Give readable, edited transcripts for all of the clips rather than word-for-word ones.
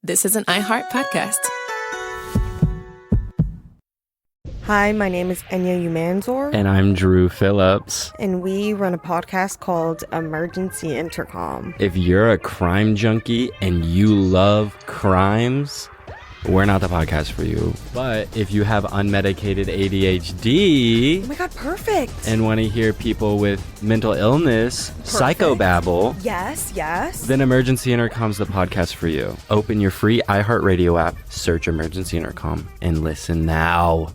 This is an iHeart podcast. Hi, my name is Enya Umanzor. And I'm Drew Phillips. And we run a podcast called Emergency Intercom. If you're a crime junkie and you love crimes, we're not the podcast for you. But if you have unmedicated ADHD... Oh my God, perfect. And want to hear people with mental illness, psychobabble... Yes. Then Emergency Intercom's the podcast for you. Open your free iHeartRadio app, search Emergency Intercom, and listen now.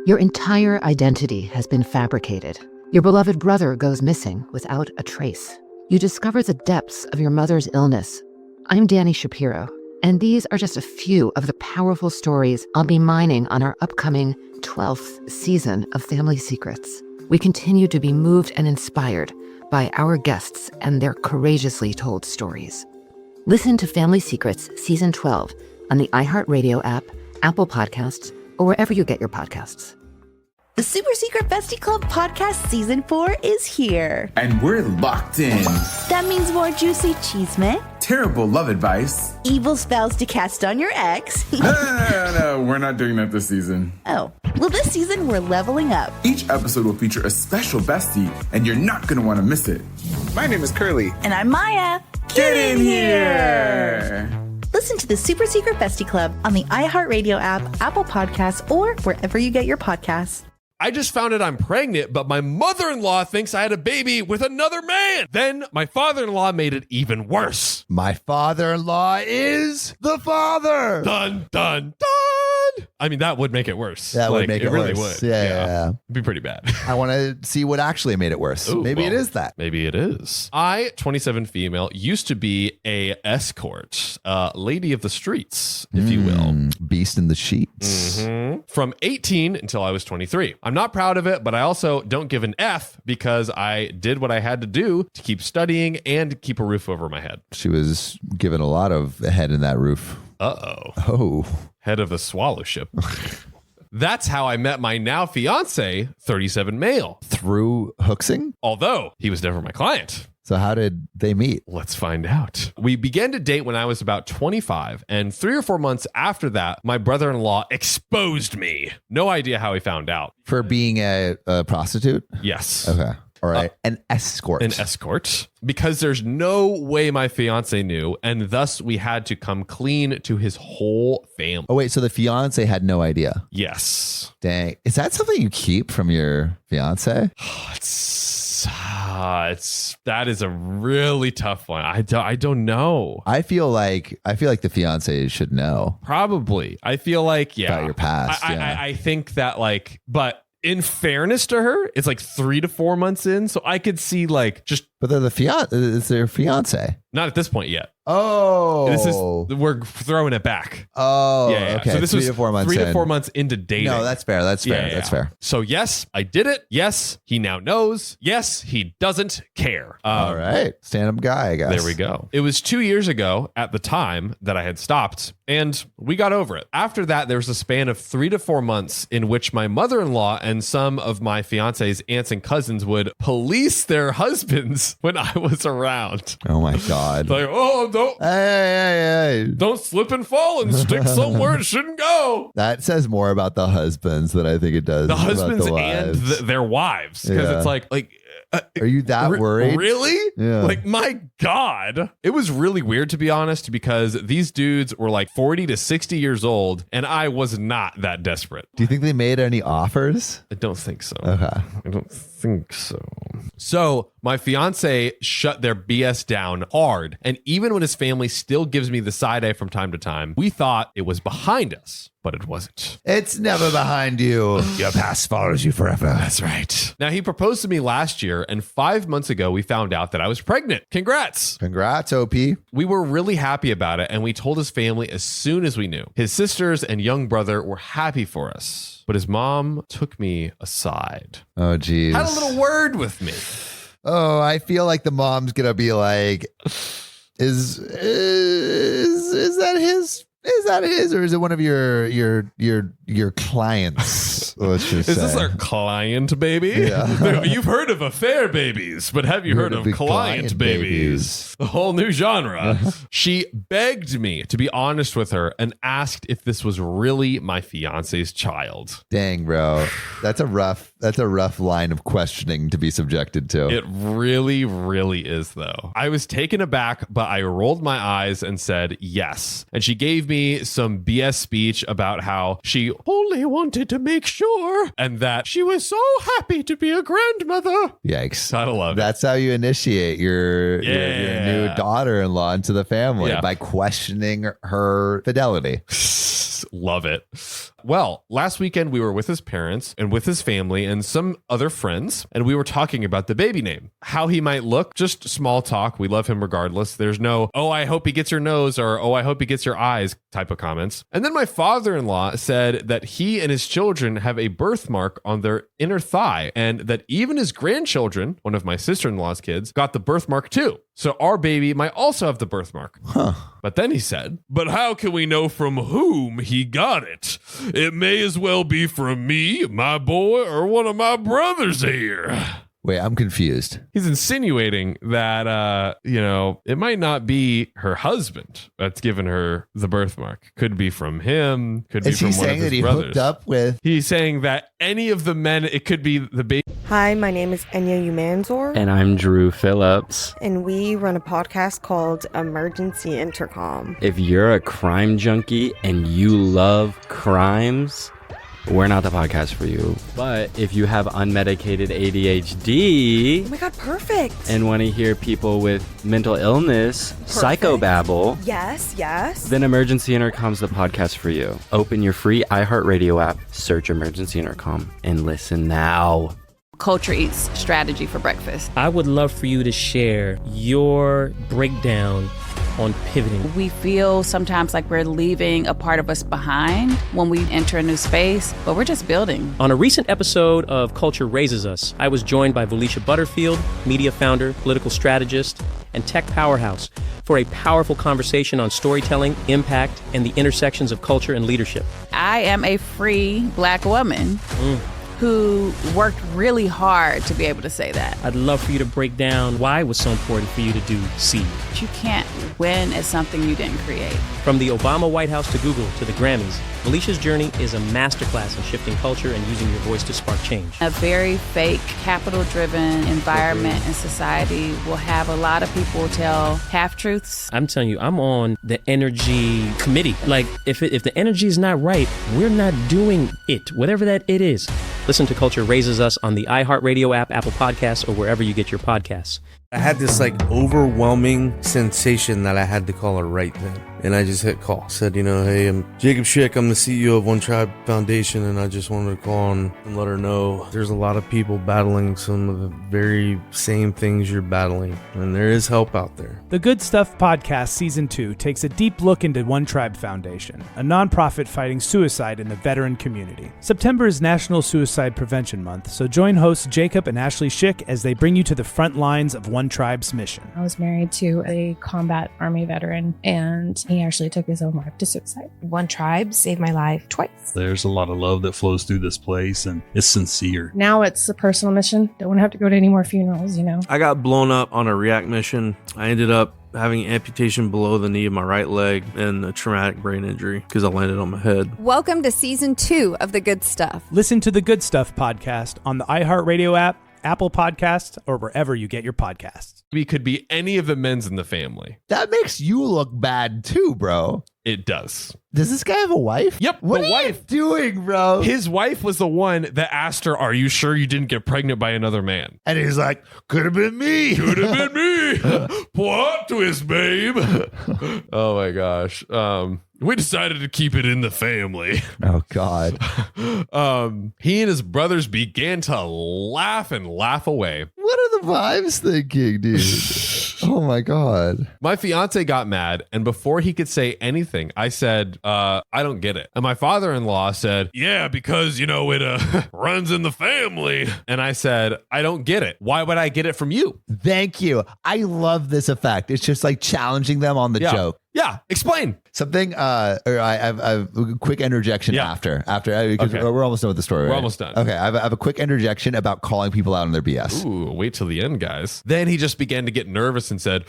Your entire identity has been fabricated. Your beloved brother goes missing without a trace. You discover the depths of your mother's illness. I'm Danny Shapiro, and these are just a few of the powerful stories I'll be mining on our upcoming 12th season of Family Secrets. We continue to be moved and inspired by our guests and their courageously told stories. Listen to Family Secrets Season 12 on the iHeartRadio app, Apple Podcasts, or wherever you get your podcasts. The Super Secret Bestie Club podcast Season 4 is here. And we're locked in. That means more juicy chisme, Terrible love advice. evil spells to cast on your ex. No, we're not doing that this season. Oh, well, this season we're leveling up. Each episode will feature a special bestie, and you're not going to want to miss it. My name is Curly. And I'm Maya. Get in here! Listen to the Super Secret Bestie Club on the iHeartRadio app, Apple Podcasts, or wherever you get your podcasts. I just found out I'm pregnant, but my mother-in-law thinks I had a baby with another man. Then my father-in-law made it even worse. My father-in-law is the father. Dun, dun, dun. I mean, that would make it worse. That would make it really worse. would. Yeah. It'd be pretty bad. I want to see what actually made it worse. Ooh, Maybe well, it is that. Maybe it is. I, 27 female, used to be a escort, lady of the streets, if you will. Beast in the sheets. From 18 until I was 23. I'm not proud of it, but I also don't give an F because I did what I had to do to keep studying and keep a roof over my head. She was given a lot of head in that roof. Uh-oh. Oh. Head of the swallow ship. That's how I met my now fiance, 37 male. Through hooksing? Although he was never my client. So how did they meet? Let's find out. We began to date when I was about 25, and 3 or 4 months after that, my brother-in-law exposed me. No idea how he found out. For being a prostitute? Yes. Okay. All right. An escort. An escort. Because there's no way my fiance knew, and thus we had to come clean to his whole family. Oh, wait. So the fiance had no idea. Yes. Dang. Is that something you keep from your fiance? That is a really tough one. I don't know. I feel like the fiance should know. Probably. I feel like, yeah. About your past. I think that, like, but in fairness to her, it's like 3 to 4 months in. So I could see like just. But they're it's their fiance. Not at this point yet. Oh. We're throwing it back. Oh, yeah. Okay. So this 3 was to 4 months 3 to 4 months into dating. No, that's fair. That's fair. So yes, I did it. Yes, he now knows. Yes, he doesn't care. All right. Stand-up guy, I guess. There we go. It was 2 years ago at the time that I had stopped, and we got over it. After that, there was a span of 3 to 4 months in which my mother-in-law and some of my fiance's aunts and cousins would police their husbands when I was around. Oh my God. Like, oh, Hey. don't slip and fall and stick somewhere it shouldn't go. That says more about the husbands than I think it does. The about husbands the and wives. their wives. Because it's like, are you that worried? Really? Yeah. Like, my God. It was really weird, to be honest, because these dudes were like 40 to 60 years old, and I was not that desperate. Do you think they made any offers? I don't think so. Okay. I don't think so. So my fiance shut their BS down hard. And even when his family still gives me the side eye from time to time, we thought it was behind us, but it wasn't. It's never behind you. Your past follows you forever. That's right. Now, he proposed to me last year, and 5 months ago, we found out that I was pregnant. Congrats. Congrats, OP. We were really happy about it, and we told his family as soon as we knew. His sisters and young brother were happy for us, but his mom took me aside. Oh, geez. Had a little word with me. Oh, I feel like the mom's gonna be like, is that his? Is that his, or is it one of your your clients. Let's just Is say. this our client baby? Yeah. You've heard of affair babies, but have you heard of the client babies? A whole new genre. She begged me to be honest with her and asked if this was really my fiance's child. Dang, bro. That's a rough line of questioning to be subjected to. It really, really is, though. I was taken aback, but I rolled my eyes and said yes. And she gave me some BS speech about how she only wanted to make sure and that she was so happy to be a grandmother. Yikes. I love it. That's how you initiate your new daughter-in-law into the family, by questioning her fidelity. Love it. Well, last weekend we were with his parents and with his family and some other friends, and we were talking about the baby name, how he might look, just small talk. We love him regardless. There's no, oh, I hope he gets your nose or, oh, I hope he gets your eyes type of comments. And then my father-in-law said that he and his children have a birthmark on their inner thigh and that even his grandchildren, one of my sister-in-law's kids, got the birthmark too. So our baby might also have the birthmark. But then he said, but how can we know from whom he got it? It may as well be from me, my boy, or one of my brothers here. Wait, I'm confused. He's insinuating that, it might not be her husband that's given her the birthmark. Could be from him. Could be from one of his brothers. Hooked up with? He's saying that any of the men, it could be the baby. Hi, my name is Enya Umanzor, And I'm Drew Phillips. and we run a podcast called Emergency Intercom. If you're a crime junkie and you love crimes, we're not the podcast for you. But if you have unmedicated ADHD Oh my god, perfect! and want to hear people with mental illness psychobabble, Yes. then Emergency Intercom's the podcast for you. Open your free iHeartRadio app, search Emergency Intercom, and listen now. Culture Eats strategy for breakfast. I would love for you to share your breakdown on pivoting. We feel sometimes like we're leaving a part of us behind when we enter a new space, but we're just building. On a recent episode of Culture Raises Us, I was joined by Felicia Butterfield, media founder, political strategist, and tech powerhouse, for a powerful conversation on storytelling, impact, and the intersections of culture and leadership. I am a free Black woman who worked really hard to be able to say that. I'd love for you to break down why it was so important for you to do Seed. You can't win at something you didn't create. From the Obama White House to Google to the Grammys, Felicia's journey is a masterclass in shifting culture and using your voice to spark change. A very fake, capital-driven environment and society will have a lot of people tell half-truths. I'm telling you, I'm on the energy committee. Like, if the energy is not right, we're not doing it, whatever that it is. Listen to Culture Raises Us on the iHeartRadio app, Apple Podcasts, or wherever you get your podcasts. I had this overwhelming sensation that I had to call her right then. And I just hit call. Said, hey, I'm Jacob Schick. I'm the CEO of One Tribe Foundation. And I just wanted to call on and let her know there's a lot of people battling some of the very same things you're battling. And there is help out there. The Good Stuff Podcast Season 2 takes a deep look into One Tribe Foundation, a nonprofit fighting suicide in the veteran community. September is National Suicide Prevention Month, so join hosts Jacob and Ashley Schick as they bring you to the front lines of One Tribe's mission. I was married to a combat Army veteran, and he actually took his own life to suicide. One Tribe saved my life twice. There's a lot of love that flows through this place, and it's sincere. Now it's a personal mission. Don't want to have to go to any more funerals, I got blown up on a react mission. I ended up having amputation below the knee of my right leg and a traumatic brain injury because I landed on my head. Welcome to Season 2 of The Good Stuff. Listen to the Good Stuff Podcast on the iHeartRadio app, Apple Podcasts, or wherever you get your podcasts. We could be any of the men's in the family. That makes you look bad too, bro. It does. Does this guy have a wife? Yep. What the are wife you doing, bro? His wife was the one that asked her, "Are you sure you didn't get pregnant by another man?" And he's like, "Could have been me. Could have been me." Plot twist, babe. Oh my gosh. We decided to keep it in the family. Oh God. He and his brothers began to laugh and laugh away. What are the vibes thinking, dude? Oh my God. My fiance got mad, and before he could say anything, I said, I don't get it. And my father-in-law said, yeah, because, it runs in the family. And I said, I don't get it. Why would I get it from you? Thank you. I love this effect. It's just like challenging them on the joke. Yeah, explain something. I have a quick interjection after because we're almost done with the story. We're almost done. Okay, I have a quick interjection about calling people out on their BS. Ooh, wait till the end, guys. Then he just began to get nervous and said,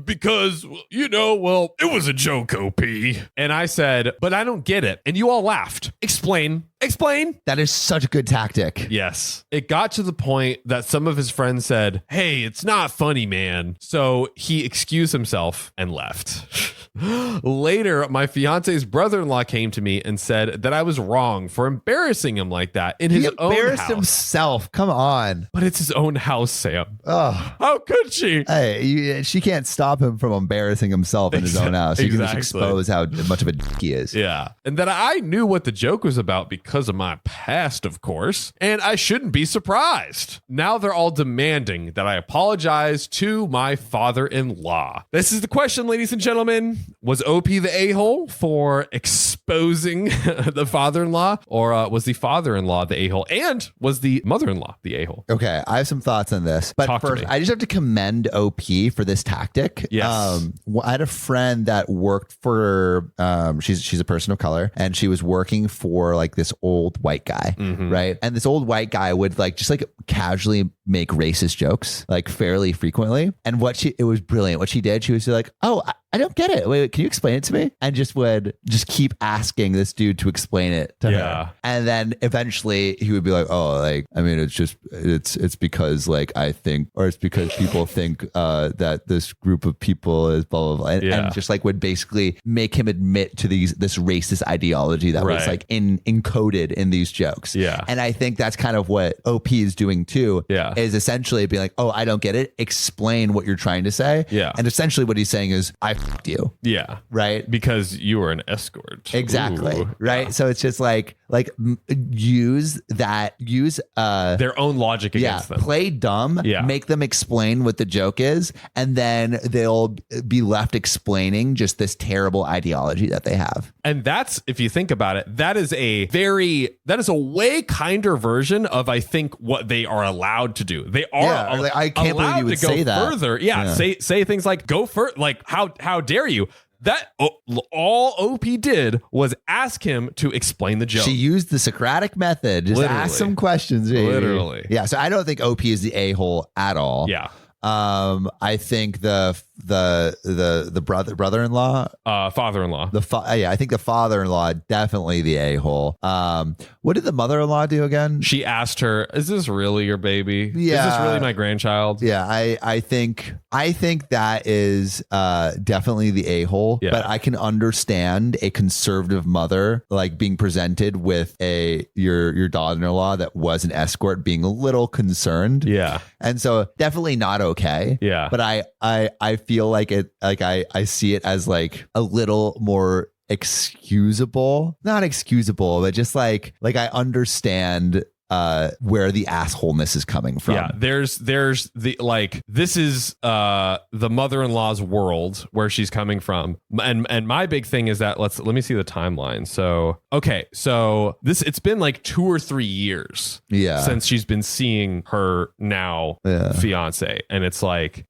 because, well, it was a joke, OP. And I said, but I don't get it. And you all laughed. Explain. That is such a good tactic. Yes. It got to the point that some of his friends said, hey, it's not funny, man. So he excused himself and left. Later, my fiance's brother-in-law came to me and said that I was wrong for embarrassing him like that in his own house. He embarrassed himself. Come on. But it's his own house, Sam. Oh. How could she? Hey, she can't stop him from embarrassing himself in his own house. She can just expose how much of a dick he is. Yeah. And that I knew what the joke was about because of my past, of course. And I shouldn't be surprised. Now they're all demanding that I apologize to my father-in-law. This is the question, ladies and gentlemen. Was OP the a-hole for exposing the father-in-law, or was the father-in-law the a-hole, and was the mother-in-law the a-hole? Okay, I have some thoughts on this, but first I just have to commend OP for this tactic. Yes. I had a friend that worked for she's a person of color, and she was working for like this old white guy, right? And this old white guy would just casually make racist jokes like fairly frequently. And it was brilliant. What she did, she was like, "Oh, I don't get it. Wait, can you explain it to me?" And just keep asking this dude to explain it to her. And then eventually he would be like, "Oh, it's because I think, or it's because people think that this group of people is blah, blah, blah." And just would basically make him admit to this racist ideology that was encoded in these jokes. Yeah. And I think that's kind of what OP is doing too. Yeah. Is essentially being like, "Oh, I don't get it. Explain what you're trying to say." Yeah. And essentially what he's saying is, "I f***ed you." Yeah. Right. Because you were an escort. Exactly. Ooh. Right. Yeah. So it's just use their own logic against them. Play dumb. Yeah. Make them explain what the joke is, and then they'll be left explaining just this terrible ideology that they have. And that's, if you think about it, that is a way kinder version of, I think, what they are allowed to do. They are I can't believe you would say that. Further. Yeah. Say things like go further. Like, how dare you? That all OP did was ask him to explain the joke. She used the Socratic method. Just ask some questions. Literally. Yeah. So I don't think OP is the a-hole at all. Yeah. I think the brother-in-law, father-in-law, I think the father-in-law definitely the a-hole. What did the mother-in-law do again? She asked her, "Is this really your baby? Yeah. Is this really my grandchild?" Yeah, I think that is definitely the a-hole. Yeah. But I can understand a conservative mother being presented with your daughter-in-law that was an escort being a little concerned. Yeah. And so definitely not okay. Yeah. But I feel like it, I see it as a little more not excusable, but just I understand where the assholeness is coming from. Yeah, there's the this is the mother-in-law's world where she's coming from, and my big thing is that let me see the timeline. So it's been 2 or 3 years since she's been seeing her now fiance, and it's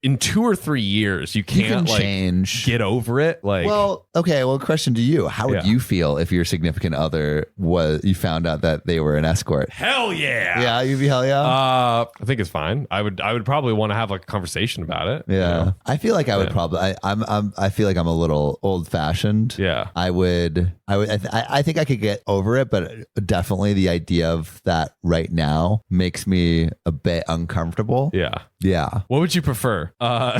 in 2 or 3 years you can't change, get over it. Question to you: how would you feel if your significant other you found out that they were an escort? Hell yeah. Yeah, you'd be hell yeah. I think it's fine. I would probably want to have a conversation about it. Yeah. I feel like I would probably I feel like I'm a little old fashioned. Yeah. I think I could get over it, but definitely the idea of that right now makes me a bit uncomfortable. Yeah. Yeah. What would you prefer?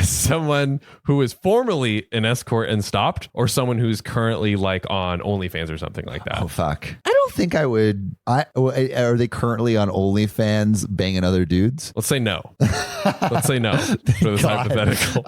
Someone who was formerly an escort and stopped, or someone who's currently on OnlyFans or something like that? Oh, fuck. I don't think I would. Are they currently on OnlyFans banging other dudes? Let's say no. Let's say no for this hypothetical.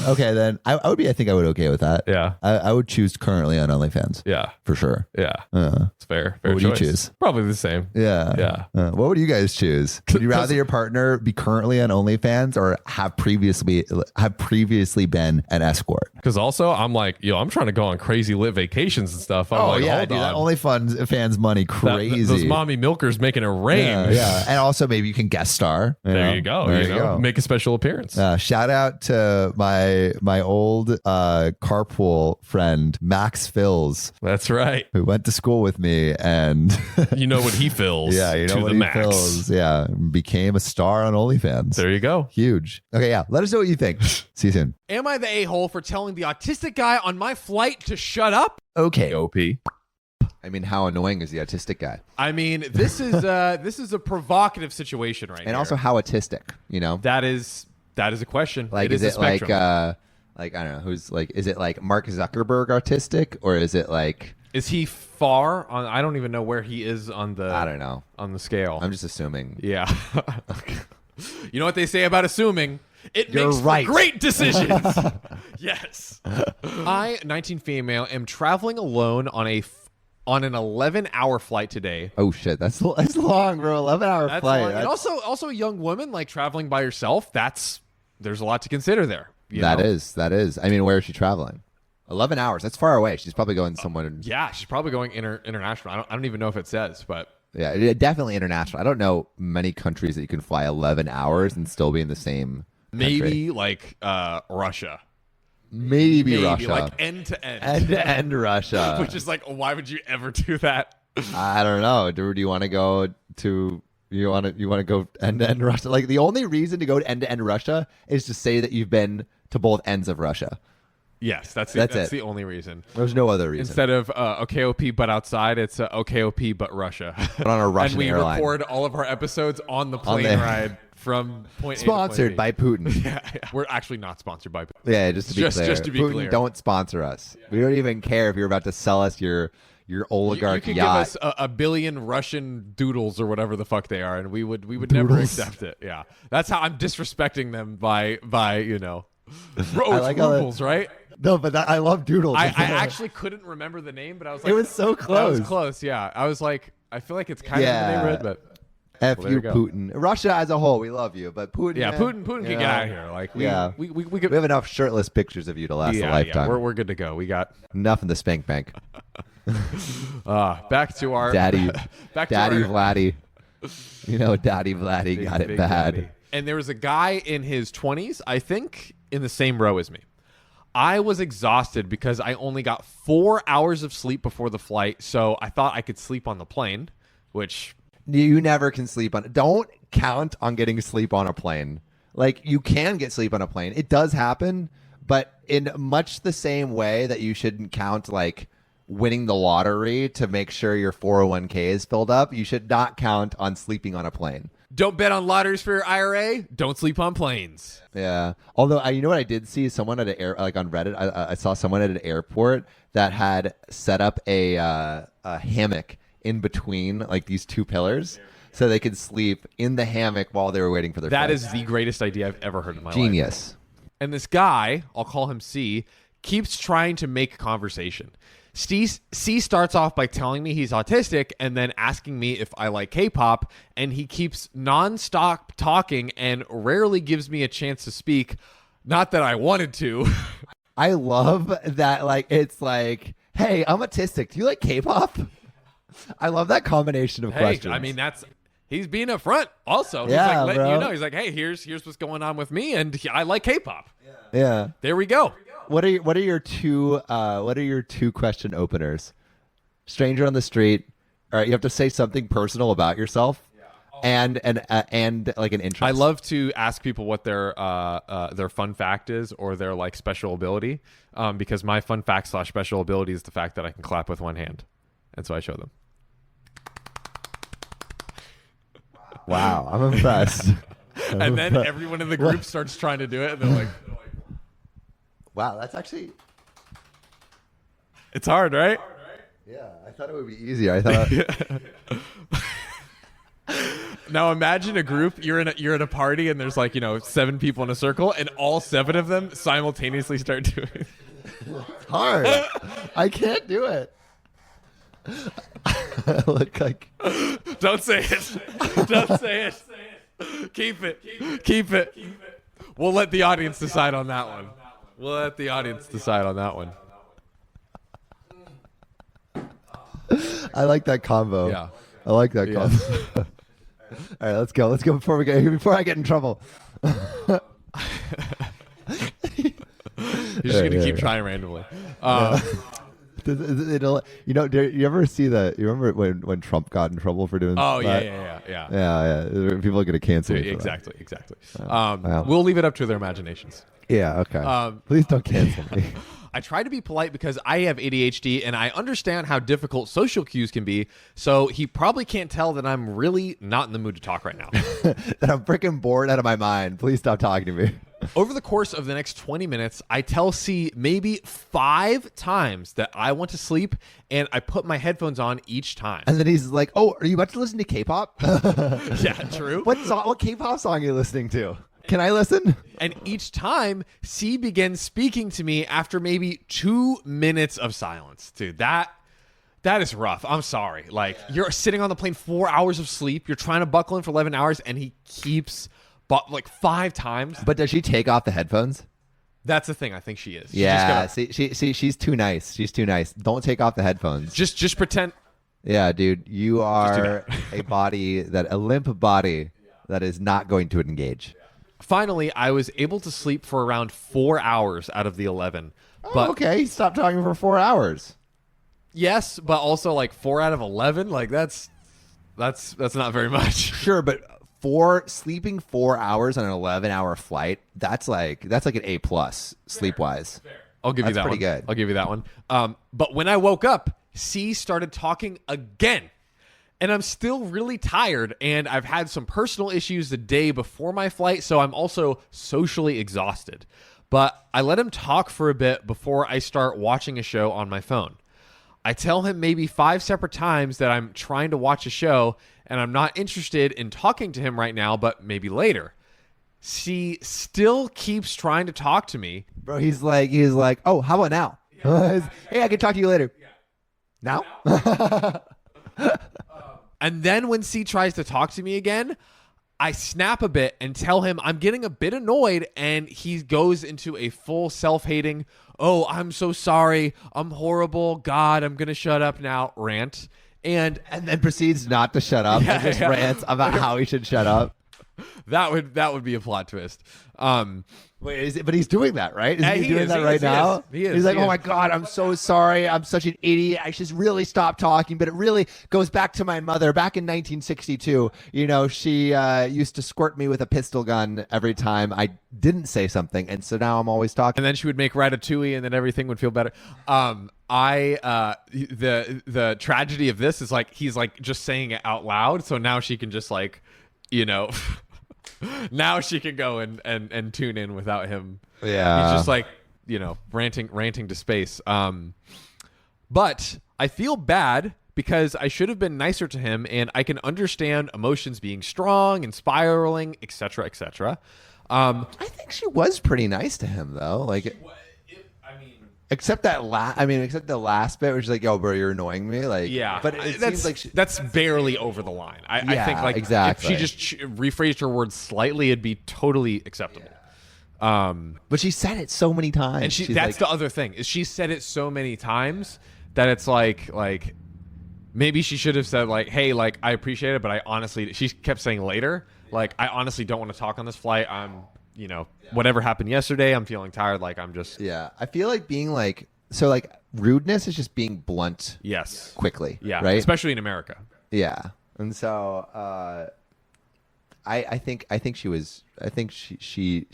Okay, then I would be. I think I would okay with that. Yeah. I would choose currently on OnlyFans. Yeah. For sure. Yeah. It's fair. What would choice. you choose? Probably the same. Yeah. Yeah. What would you guys choose? Would you rather your partner be currently on OnlyFans or have previously been an escort? Because also I'm I'm trying to go on crazy lit vacations and stuff. I'm dude, that OnlyFans money crazy. Those mommy milkers making it rain. Yeah. And also maybe you can guest star. There you go. There you go. Make a special appearance. Shout out to my old carpool friend, Max Fills. That's right. Who went to school with me, and you know what he fills. Yeah, you know what he fills. Yeah. Became a star on OnlyFans. There you go. Huge. Okay, yeah. Let us know what you think. See you soon. Am I the a-hole for telling the autistic guy on my flight to shut up? Okay. OP. I mean, how annoying is the autistic guy? I mean, this is a provocative situation right now. And also how autistic, you know? That is a question. Like, is it like I don't know, who's like, is it like Mark Zuckerberg autistic, or is it like, is he far on? I don't even know where he is on the. I don't know, on the scale. I'm just assuming. Yeah. You know what they say about assuming? You're makes right. For great decisions. Yes. I, 19 female, am traveling alone on an 11-hour flight today. Oh shit, that's long, bro. 11-hour flight. Long. And also a young woman, like traveling by herself. There's a lot to consider there. That is. I mean, where is she traveling? 11 hours. That's far away. She's probably going somewhere. Yeah, she's probably going international. I don't even know if it says, but yeah, definitely international. I don't know many countries that you can fly 11 hours and still be in the same. Maybe like Russia. Maybe Russia. Like end to end. End to end Russia. Which is like, why would you ever do that? I don't know. Do you want to go to? You want to go end to end Russia? Like the only reason to go to end Russia is to say that you've been to both ends of Russia. Yes, that's the only reason. There's no other reason. Instead of OKOP but outside, it's OKOP but Russia. But on a Russian airline. And we record all of our episodes on the plane ride from point sponsored A to by Putin. Yeah, we're actually not sponsored by Putin. Yeah, just to be clear. Just to be Putin, clear. Don't sponsor us. Yeah. We don't even care if you're about to sell us your oligarch you could yacht. give us a billion Russian doodles or whatever the fuck they are, and we would never accept it. Yeah, that's how I'm disrespecting them by you know. Bro, it's like rubles, right? No, but I love doodles. I actually couldn't remember the name, but I was like, it was so close. That was close, yeah. I was like, I feel like it's kind of in the neighborhood, but. F you, Putin. Russia as a whole, we love you, but Putin. Yeah, Putin can get out of here. Like, we have enough shirtless pictures of you to last a lifetime. Yeah, we're good to go. We got enough in the spank bank. Back to our Daddy Vladdy. You know, Daddy Vladdy got it bad. Daddy. And there was a guy in his 20s, I think, in the same row as me. I was exhausted because I only got 4 hours of sleep before the flight, so I thought I could sleep on the plane, which. You never can sleep on. Don't count on getting sleep on a plane. Like, you can get sleep on a plane. It does happen, but in much the same way that you shouldn't count like winning the lottery to make sure your 401k is filled up, you should not count on sleeping on a plane. Don't bet on lotteries for your IRA. Don't sleep on planes. Yeah. Although, you know what I did see? Someone at on Reddit, I saw someone at an airport that had set up a hammock in between like these two pillars so they could sleep in the hammock while they were waiting for their flight. That is the greatest idea I've ever heard in my life. Genius. And this guy, I'll call him C, keeps trying to make conversation. C starts off by telling me he's autistic and then asking me if I like K-pop, and he keeps nonstop talking and rarely gives me a chance to speak. Not that I wanted to. I love that, like, it's like, hey, I'm autistic. Do you like K-pop? I love that combination of questions. I mean, he's being upfront also. Yeah, he's like letting bro. you know. He's like, hey, here's what's going on with me, and I like K-pop. Yeah. There we go. What are your two question openers? Stranger on the street. All right, you have to say something personal about yourself. And like an interest. I love to ask people what their fun fact is or their like special ability, because my fun fact / special ability is the fact that I can clap with one hand, and so I show them. Wow, I'm impressed. And then everyone in the group starts trying to do it, and they're like, "Wow, that's actually it's hard, right?" Yeah, I thought it would be easier. I thought. Now imagine a group. You're in a party, and there's like 7 people in a circle, and all 7 of them simultaneously start doing it. It's hard. I can't do it. I look like. Don't say it. Don't say it. Keep it. Keep it. We'll let the audience decide on that one. I like that combo. Yeah. I like that Yes. combo. All right, let's go. Let's go before I get in trouble. You're just gonna keep trying randomly. Do you ever see that? You remember when Trump got in trouble for doing Oh that? yeah. People are gonna cancel me. Exactly. Wow. We'll leave it up to their imaginations. Yeah. Okay. Please don't cancel me. I try to be polite because I have ADHD and I understand how difficult social cues can be. So he probably can't tell that I'm really not in the mood to talk right now. That I'm freaking bored out of my mind. Please stop talking to me. Over the course of the next 20 minutes, I tell C maybe 5 times that I want to sleep, and I put my headphones on each time. And then he's like, "Oh, are you about to listen to K-pop?" Yeah, true. What K-pop song are you listening to? Can I listen? And each time, C begins speaking to me after maybe 2 minutes of silence. Dude, that is rough. I'm sorry. Like, you're sitting on the plane 4 hours of sleep. You're trying to buckle in for 11 hours, and he keeps, like, 5 times. But does she take off the headphones? That's the thing. I think she is. Yeah. She's too nice. She's too nice. Don't take off the headphones. Just pretend. Yeah, dude. You are a limp body that is not going to engage. Finally, I was able to sleep for around 4 hours out of the 11. But okay, stop talking for 4 hours. Yes, but also like 4 out of 11, like that's not very much. Sure, but sleeping 4 hours on an 11-hour flight, that's like an A+ sleep wise. I'll give you that pretty one. good. I'll give you that one. But when I woke up, C started talking again. And I'm still really tired, and I've had some personal issues the day before my flight, so I'm also socially exhausted. But I let him talk for a bit before I start watching a show on my phone. I tell him maybe 5 separate times that I'm trying to watch a show, and I'm not interested in talking to him right now, but maybe later. C still keeps trying to talk to me. Bro, he's like, oh, how about now? Hey, I can talk to you later. Now? And then when C tries to talk to me again, I snap a bit and tell him I'm getting a bit annoyed, and he goes into a full self-hating, "Oh, I'm so sorry. I'm horrible. God, I'm going to shut up now," rant. And then proceeds not to shut up and just rants about how he should shut up. That would be a plot twist. But he's doing that, right? Isn't he doing that right now? He is. He's like, "Oh my God, I'm so sorry. I'm such an idiot. I should really stop talking." But it really goes back to my mother. Back in 1962, she used to squirt me with a pistol gun every time I didn't say something, and so now I'm always talking. And then she would make ratatouille, and then everything would feel better. The tragedy of this is like he's like just saying it out loud, so now she can just like, now she can go and tune in without him. Yeah. He's just like, ranting to space. But I feel bad because I should have been nicer to him, and I can understand emotions being strong and spiraling, etc., etc. I think she was pretty nice to him, though. Like, except the last bit where she's like, "Yo, bro, you're annoying me." Like, yeah, but it seems like that's barely over the line. I think like exactly. if she just rephrased her words slightly, it'd be totally acceptable. But she said it so many times, and that's the other thing is she said it so many times that it's like maybe she should have said like, "Hey, like I appreciate it, but I honestly," she kept saying later, like, "I honestly don't want to talk on this flight. I'm whatever happened yesterday, I'm feeling tired. Like I'm just." Yeah, I feel like being like, so like rudeness is just being blunt. Yes. Quickly. Yeah. Right. Especially in America. Yeah, and so I think she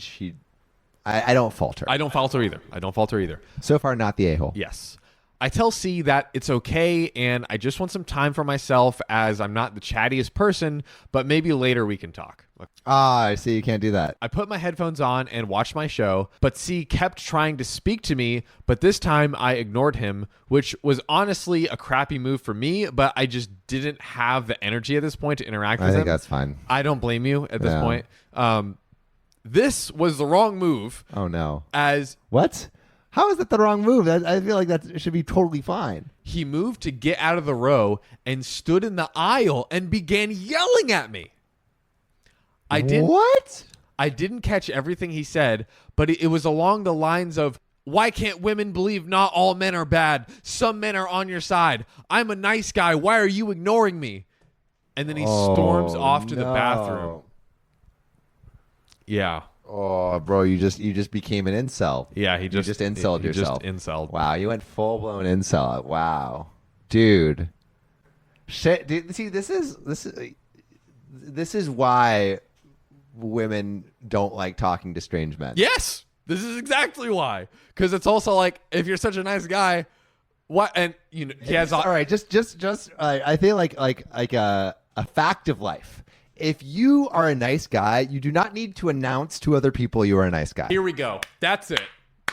I don't fault her. I don't fault her either. So far, not the a-hole. Yes. I tell C that it's okay, and I just want some time for myself as I'm not the chattiest person, but maybe later we can talk. I see. You can't do that. I put my headphones on and watched my show, but C kept trying to speak to me, but this time I ignored him, which was honestly a crappy move for me, but I just didn't have the energy at this point to interact with him. I think that's fine. I don't blame you at this point. This was the wrong move. Oh, no. What? How is that the wrong move? I feel like that should be totally fine. He moved to get out of the row and stood in the aisle and began yelling at me. What? I didn't catch everything he said, but it was along the lines of, Why can't women believe not all men are bad? Some men are on your side. I'm a nice guy. Why are you ignoring me? And then he storms off to the bathroom. Yeah. Oh, bro, you just became an incel. Yeah, he just inceled yourself. Just inceled. Wow, you went full blown incel. Wow, dude. Shit, dude. See, this is why women don't like talking to strange men. Yes, this is exactly why. Because it's also like, if you're such a nice guy, what? And you know, he has all right. Just I feel like a fact of life. If you are a nice guy, you do not need to announce to other people you are a nice guy. Here we go. That's it.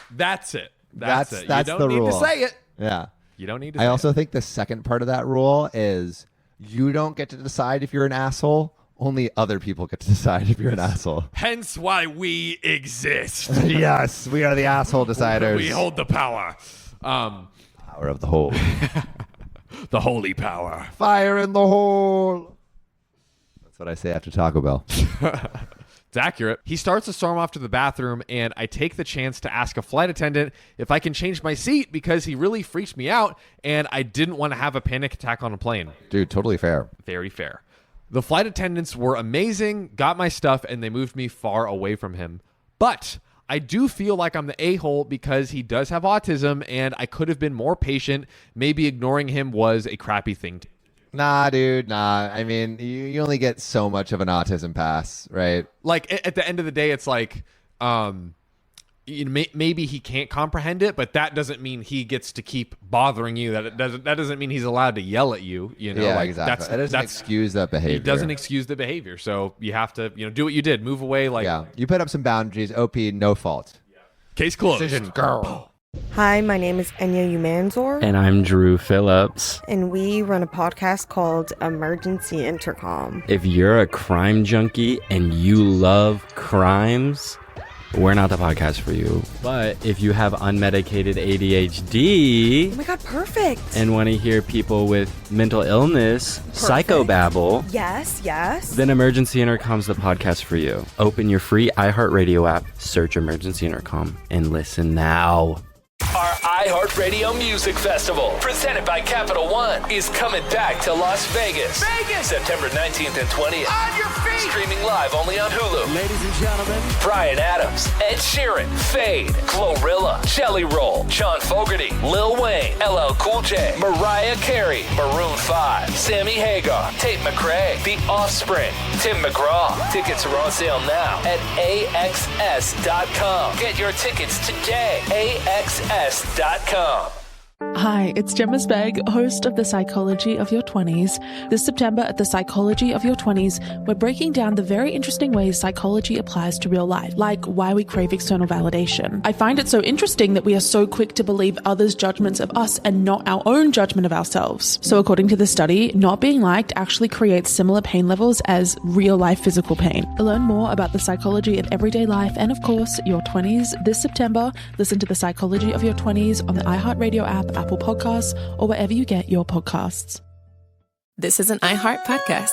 That's it. That's you don't the need rule. to say it. Yeah. You don't need to I say also think the second part of that rule is you don't get to decide if you're an asshole. Only other people get to decide if you're an asshole. Hence why we exist. Yes, we are the asshole deciders. We hold the power. Power of the whole. The holy power. Fire in the hole. That's what I say after Taco Bell. It's accurate. He starts to storm off to the bathroom, and I take the chance to ask a flight attendant if I can change my seat because he really freaked me out, and I didn't want to have a panic attack on a plane. Dude, totally fair. Very fair. The flight attendants were amazing, got my stuff, and they moved me far away from him. But I do feel like I'm the a-hole because he does have autism, and I could have been more patient. Maybe ignoring him was a crappy thing. Nah, dude, nah. I mean, you only get so much of an autism pass, right? Like, at the end of the day, it's like, maybe he can't comprehend it, but that doesn't mean he gets to keep bothering you. That doesn't mean he's allowed to yell at you. You know, yeah, like exactly. That doesn't excuse that behavior. It doesn't excuse the behavior. So you have to, do what you did. Move away. Like, yeah, you put up some boundaries. OP, no fault. Case closed. Decision, girl. Hi, my name is Enya Umanzor. And I'm Drew Phillips. And we run a podcast called Emergency Intercom. If you're a crime junkie and you love crimes, we're not the podcast for you. But if you have unmedicated ADHD... Oh my God, perfect. And want to hear people with mental illness, psychobabble... Yes. Then Emergency Intercom's the podcast for you. Open your free iHeartRadio app, search Emergency Intercom, and listen now. Our iHeartRadio Music Festival, presented by Capital One, is coming back to Las Vegas. September 19th and 20th. On your feet! Streaming live only on Hulu. Ladies and gentlemen, Bryan Adams, Ed Sheeran, Fade, Glorilla, Jelly Roll, Sean Fogerty, Lil Wayne, LL Cool J, Mariah Carey, Maroon 5, Sammy Hagar, Tate McRae, The Offspring, Tim McGraw. Tickets are on sale now at AXS.com. Get your tickets today. AXS.com. Hi, it's Gemma Speg, host of The Psychology of Your 20s. This September at The Psychology of Your 20s, we're breaking down the very interesting ways psychology applies to real life, like why we crave external validation. I find it so interesting that we are so quick to believe others' judgments of us and not our own judgment of ourselves. So according to the study, not being liked actually creates similar pain levels as real life physical pain. To learn more about the psychology of everyday life and, of course, your 20s this September, listen to The Psychology of Your 20s on the iHeartRadio app, Apple Podcasts, or wherever you get your podcasts. This is an iHeart podcast.